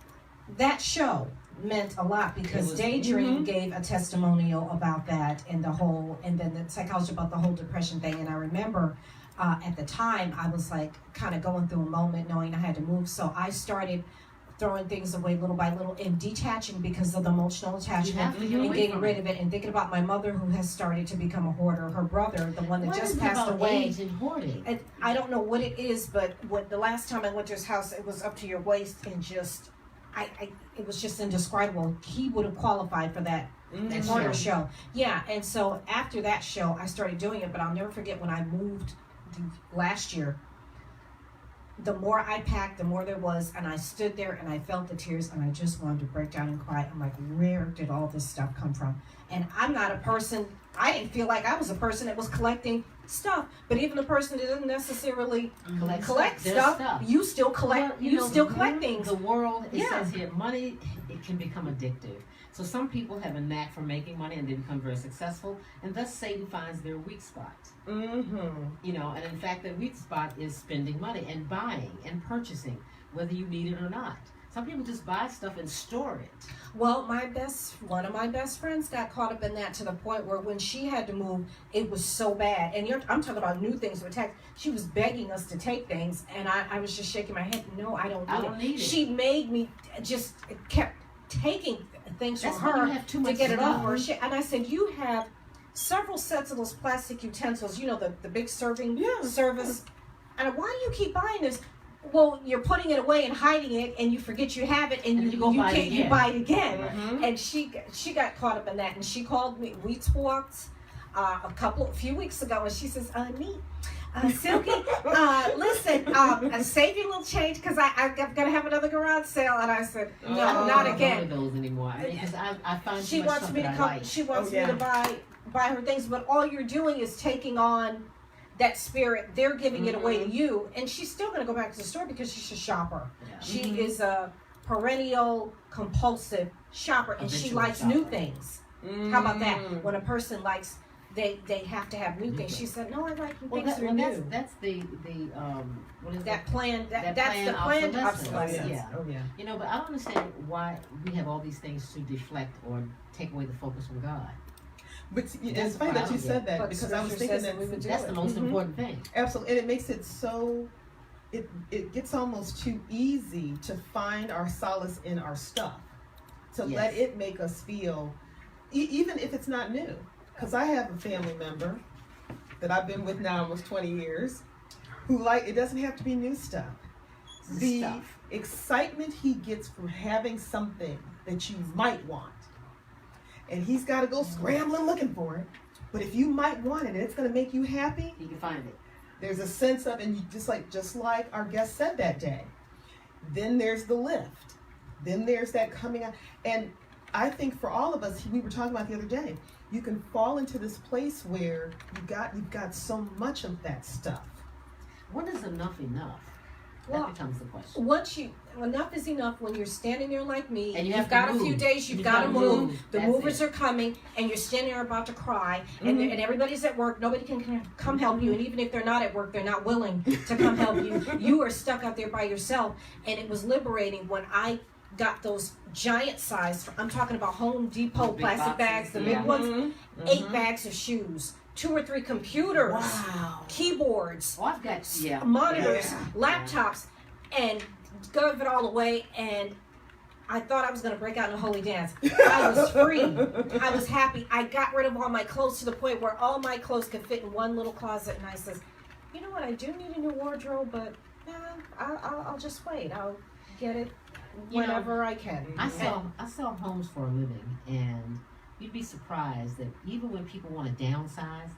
that show meant a lot because It was- Daydream gave a testimonial about that and then the psychologist about the whole depression thing. And I remember at the time I was like kind of going through a moment knowing I had to move. So I started throwing things away little by little and detaching because of the emotional have attachment to get and away getting from rid it. of it and thinking about my mother who has started to become a hoarder, her brother, the one that What just is it passed about away. age and hoarding? And I don't know what it is, but the last time I went to his house, it was up to your waist and just, it was just indescribable. He would have qualified for that That hoarder show. show. Yeah, and so after that show, I started doing it, but I'll never forget when I moved last year. The more I packed, the more there was, and I stood there and I felt the tears and I just wanted to break down and cry. I'm like, where did all this stuff come from? And I'm not a person, I didn't feel like I was a person that was collecting stuff, but even a person that doesn't necessarily collect There's stuff, you still collect, Well, you know, still the collect world- things. The world, it Yeah. says here, money, it can become addictive. So some people have a knack for making money and they become very successful, and thus Satan finds their weak spot. Mm-hmm. You know, and in fact, their weak spot is spending money and buying and purchasing, whether you need it or not. Some people just buy stuff and store it. Well, one of my best friends got caught up in that to the point where when she had to move, it was so bad. And I'm talking about new things with tax. She was begging us to take things, and I was just shaking my head. No, I don't need I don't need it. She made me just kept taking things That's from when her you have too to much get it off stuff. her. And I said, you have several sets of those plastic utensils. You know, the big serving Yeah. service. And why do you keep buying this? Well, you're putting it away and hiding it, and you forget you have it, and And you then you go buy it can't, you again. buy it again. Mhm. And she got caught up in that, and she called me. We talked a few weeks ago, and she says, Silky, listen, save your little change because I'm gonna have another garage sale." And I said, "No, I don't not go again." to those anymore. I mean, 'cause I find She too much wants stuff me to that I come. like. She wants Oh, me yeah. to buy her things, but all you're doing is taking on that spirit. They're giving it away to you, and she's still gonna go back to the store because she's a shopper. Yeah. She is a perennial compulsive shopper, and she Habitual likes new shopper. things. How about Mm. that? When a person likes, they have to have new things. She said, "No, I like Well, things that are new." that's the what is That plan, That that's planned the planned obsolescence. obsolescence. Yeah. Oh, yeah. You know, but I don't understand why we have all these things to deflect or take away the focus from God. But it's That's funny what that I you don't said that But because I was Scripture thinking says that we would do That's it. the most Mhm. important thing. absolutely, and it makes it so. It gets almost too easy to find our solace in our stuff, to Yes. let it make us feel, even if it's not new. Because I have a family member that I've been with now almost 20 years, who it doesn't have to be new stuff. The Stuff. excitement he gets from having something that you might want, and he's got to go scrambling looking for it. But if you might want it and it's going to make you happy, You can find it. there's a sense of, and you just like our guest said that day. Then there's the lift. Then there's that coming out. And I think for all of us, we were talking about the other day, you can fall into this place where you've got so much of that stuff. What is enough enough? Well, that becomes the question. Once enough is enough when you're standing there like me, And you you've have got to a few move. days, you've You got to gotta move. move. The That's movers it. are coming, and you're standing there about to cry, Mm-hmm. and everybody's at work. Nobody can come help you, and even if they're not at work, they're not willing to come help you. You are stuck out there by yourself, and it was liberating when I got those giant size. I'm talking about Home Depot Big plastic boxes, bags, the yeah. big ones. Mhm. 8 bags of shoes, 2 or 3 computers, Wow. keyboards, Oh, I've got monitors, Yeah. laptops, and gave it all away. And I thought I was going to break out in a holy dance. I was free. I was happy. I got rid of all my clothes to the point where all my clothes could fit in one little closet. And I says, you know what? I do need a new wardrobe, but I'll just wait. I'll get it You know, whenever I can. I sell homes for a living, and you'd be surprised that even when people want to downsize,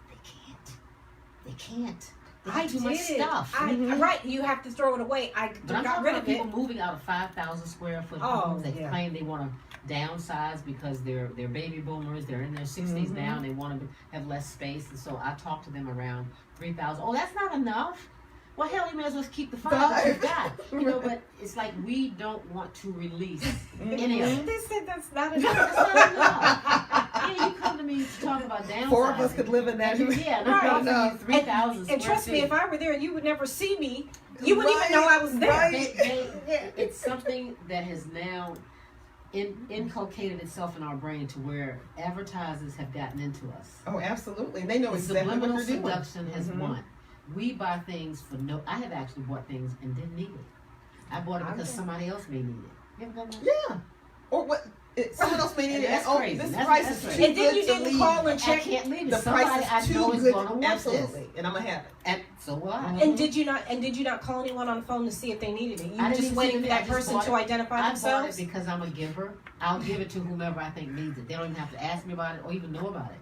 they can't. They I have too did much it. stuff. Right, you have to throw it away. I But I'm got talking rid about of it. people moving out of 5,000 square foot Oh, homes. They yeah. claim they want to downsize because they're baby boomers. They're in their 60s Mhm. now, and they want to have less space. And so I talk to them around 3,000. Oh, that's not enough. Well, hell, you may as well keep the 5 that you've got. You know, but it's like we don't want to release any of it. They said that's not That's enough. not enough. Yeah, you come to me to talk about downsizing. 4 of us could live in that. Yeah, and I'm Right. offering you 3,000 And trust me, feet. if I were there and you would never see me, you wouldn't even know I was there. Right. It's something that has now inculcated itself in our brain to where advertisers have gotten into us. Oh, absolutely. And they know The exactly what subliminal they're doing. seduction has Mhm. won. We buy things for no. I have actually bought things and didn't need it. I bought it because Okay. somebody else may need it. You ever done that? Yeah. Or what? Someone else may need it. That's And, crazy. This That's- price that's is crazy. too And then good you to didn't leave. call and I check. can't leave it. The Somebody price I is know too is good. going to want Absolutely. this. And I'm going to have it. And so will I. And did you not call anyone on the phone to see if they needed it? You I were didn't just even waiting see for it. I that just person bought to it. identify I bought themselves? it because I'm a giver. I'll give it to whomever I think needs it. They don't even have to ask me about it or even know about it.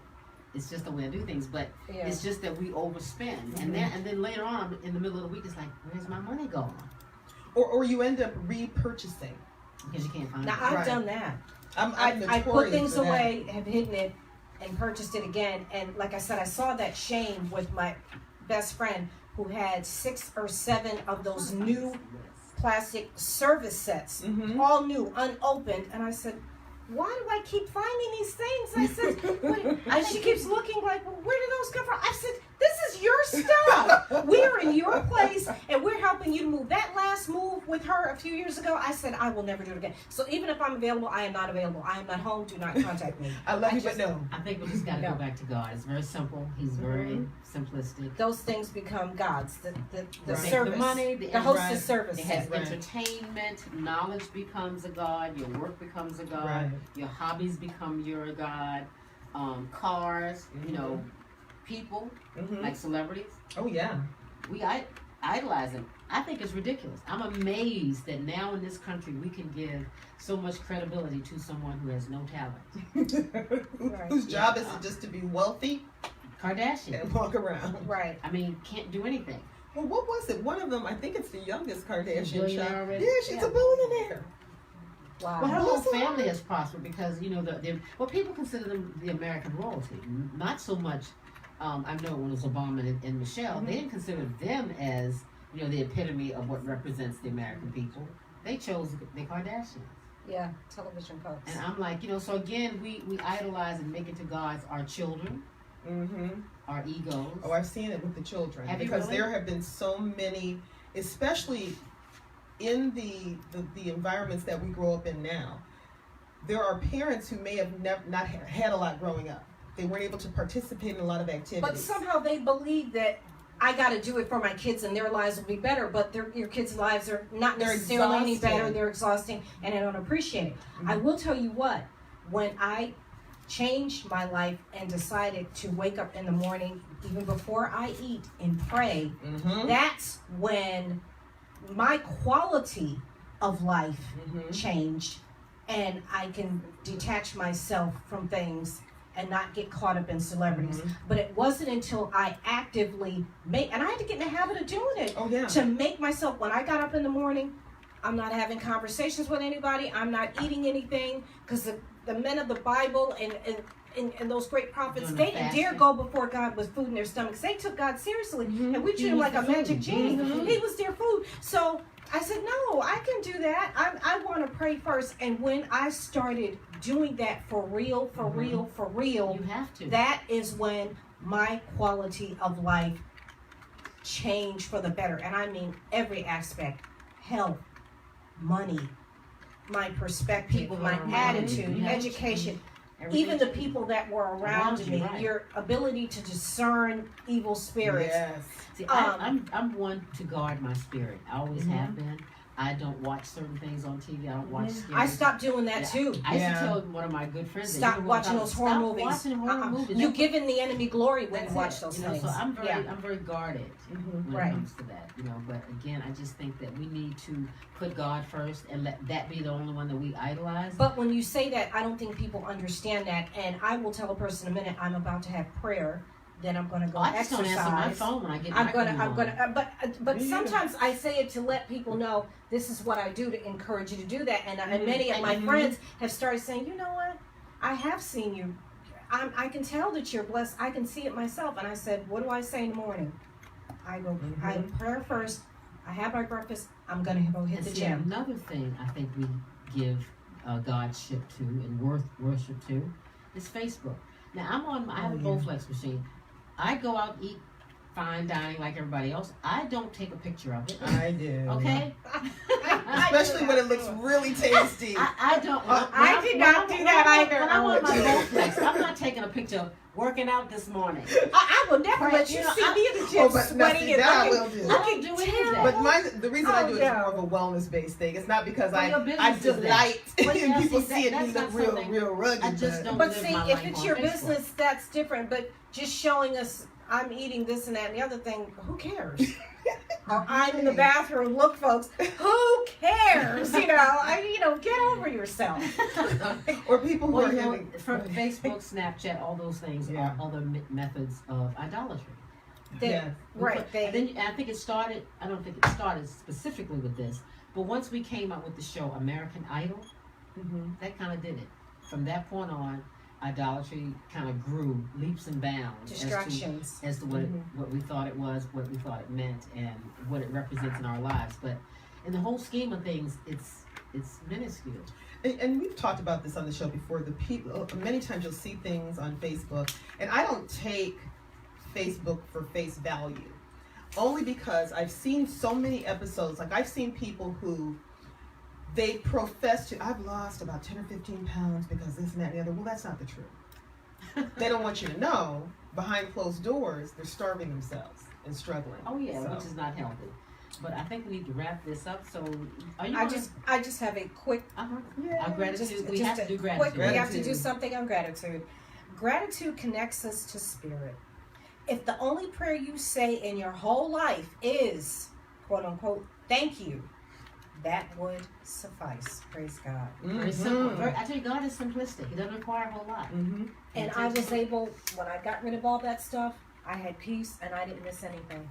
It's just the way I do things. But Yeah. it's just that we overspend. And then later on in the middle of the week, it's like, where's my money going? Or you end up repurchasing. Because you can't find Now it. I've Right. done that. I'm I put notorious things for that. away, have hidden it, and purchased it again. And like I said, I saw that shame with my best friend who had 6 or 7 of those new plastic service sets, Mhm. all new, unopened. And I said, why do I keep finding these things? I said, and she keeps looking like, well, where did those come from? I said, this is your stuff. We're in your place, and we're helping you to move. That last move with her a few years ago, I said, I will never do it again. So even if I'm available, I am not available. I am not home. Do not contact me. I love you, just- but no. I think we just got to No. go back to God. It's very simple. He's very simplistic. Those things become gods. The Right. service, The money, the the hostess right. service. It has Right. entertainment, knowledge becomes a god, your work becomes a god, Right. your hobbies become your god, cars, you know, people, Mhm. like celebrities. Oh, yeah. We idolize them. I think it's ridiculous. I'm amazed that now in this country we can give so much credibility to someone who has no talent. Whose job is it just to be wealthy Kardashian. and walk around? Right. I mean, can't do anything. Well, what was it? One of them, I think it's the youngest Kardashian Billionaire child. already? Yeah, she's Yeah. a billionaire. Wow. Well, her whole Awesome. family has prospered because, you know, well, people consider them the American royalty. Not so much, I know when it was Obama and Michelle, they didn't consider them as, you know, the epitome of what represents the American people. They chose the Kardashians. Yeah. Television folks. And I'm like, you know, so again, we idolize and make it to gods our children, Mm-hmm. our egos. Oh, I've seen it with the children. Have you because really? there have been so many, especially in the environments that we grow up in now. There are parents who may have not had a lot growing up. They weren't able to participate in a lot of activities. But somehow they believe that I got to do it for my kids and their lives will be better. But your kids' lives are not They're necessarily any better. exhausting. They're exhausting, and I don't appreciate it. I will tell you what. When I changed my life and decided to wake up in the morning, even before I eat, and pray, Mm-hmm. that's when my quality of life Mm-hmm. changed, and I can detach myself from things and not get caught up in celebrities. Mhm. But it wasn't until I actively and I had to get in the habit of doing it Oh, yeah. to make myself, when I got up in the morning, I'm not having conversations with anybody, I'm not eating anything, because the men of the Bible and and those great prophets, Doing they the didn't dare fasting. go before God with food in their stomachs. They took God seriously, and we treat him was like the a magic food. genie. He was the food. He was their food. So I said, no, I can do that. I want to pray first. And when I started doing that for real, for real, You have to. that is when my quality of life changed for the better. And I mean every aspect: health, money, my perspective, People my around attitude, you. education. Everything. Even the people that were around Around you, me, right. your ability to discern evil spirits. Yes. See, Um, I'm one to guard my spirit. I always Mm-hmm. have been. I don't watch certain things on TV. I don't watch scary I stopped doing that too. I used Yeah. to tell one of my good friends, that, Stop you know what, watching those horror stop movies. watching horror Uh-uh. movies. You're That's- giving the enemy glory when that's you watch it, those you know, things. So I'm Yeah. very guarded when Right. it comes to that, you know. But again, I just think that we need to put God first and let that be the only one that we idolize. But when you say that, I don't think people understand that. And I will tell a person in a minute, I'm about to have prayer, then I'm going to go I just don't exercise. answer my phone when I get I'm my gonna, phone I'm on. gonna, but Me sometimes I say it to let people know this is what I do to encourage you to do that. And many of my Mhm. friends have started saying, you know what, I have seen you. I can tell that you're blessed. I can see it myself. And I said, what do I say in the morning? I go, I prayer first. I have my breakfast. I'm gonna go hit And the see, gym. another thing I think we give Godship to and worship to is Facebook. Now I have a Bowflex machine. I go out eat fine dining like everybody else. I don't take a picture of it. I do. Okay. Especially when it looks really tasty. I don't. I did not do that either. When I'm on my I Bowflex, I'm not taking a picture of working out this morning. I will never Right, let you you know, see me in the gym Oh, but sweating see, and that I looking, will do. I looking don't do any of terrible. that. But mine, the reason I do it is yeah. more of a wellness-based thing. It's not because Well, your I business is that. delight Well, in yeah, people see, seeing me that's look not real, something- real rugged. I just don't But live see, my if life it's on your Facebook. business, that's different. But just showing us I'm eating this and that and the other thing, who cares? Or I'm in the bathroom. Look, folks, who cares? Get over yourself. Or people who Well, are you know, having from Facebook, Snapchat, all those things Yeah. are other methods of idolatry. Yeah. Right. And then I think it started. I don't think it started specifically with this, but once we came out with the show American Idol, that kind of did it. From that point on, idolatry kind of grew leaps and bounds Distractions. as to what we thought it was, what we thought it meant, and what it represents in our lives. But in the whole scheme of things, it's minuscule. And we've talked about this on the show before. The people, many times you'll see things on Facebook, and I don't take Facebook for face value, only because I've seen so many episodes. Like I've seen people who they profess to, I've lost about 10 or 15 pounds because this and that and the other. Well, that's not the truth. They don't want you to know behind closed doors they're starving themselves and struggling. Oh yeah, So- which is not healthy. But I think we need to wrap this up. So, are you? I just have a quick. Our gratitude. Just we have to do gratitude. Quick, we have to do Gratitude. something on gratitude. Gratitude connects us to spirit. If the only prayer you say in your whole life is, quote unquote, thank you, that would suffice. Praise God. Very simple. I tell you, God is simplistic. He doesn't require a whole lot. And I was able, when I got rid of all that stuff, I had peace and I didn't miss anything.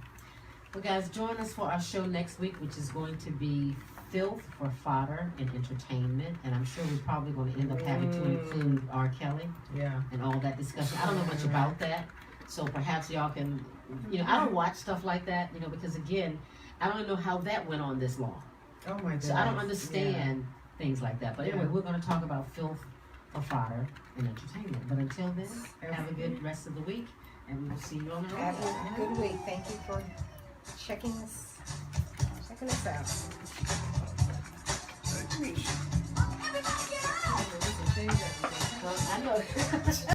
Well, guys, join us for our show next week, which is going to be filth for fodder and entertainment. And I'm sure we're probably going to end up having to include R. Kelly Yeah. and all that discussion. I don't know much about that. So perhaps y'all can, I don't watch stuff like that, because again, I don't know how that went on this long. Oh my God. So I don't understand things like that. But anyway, we're going to talk about filth for fodder and entertainment. But until then, have a good rest of the week, and we will see you on the road. Have a good week. Thank you for checking us out. I know.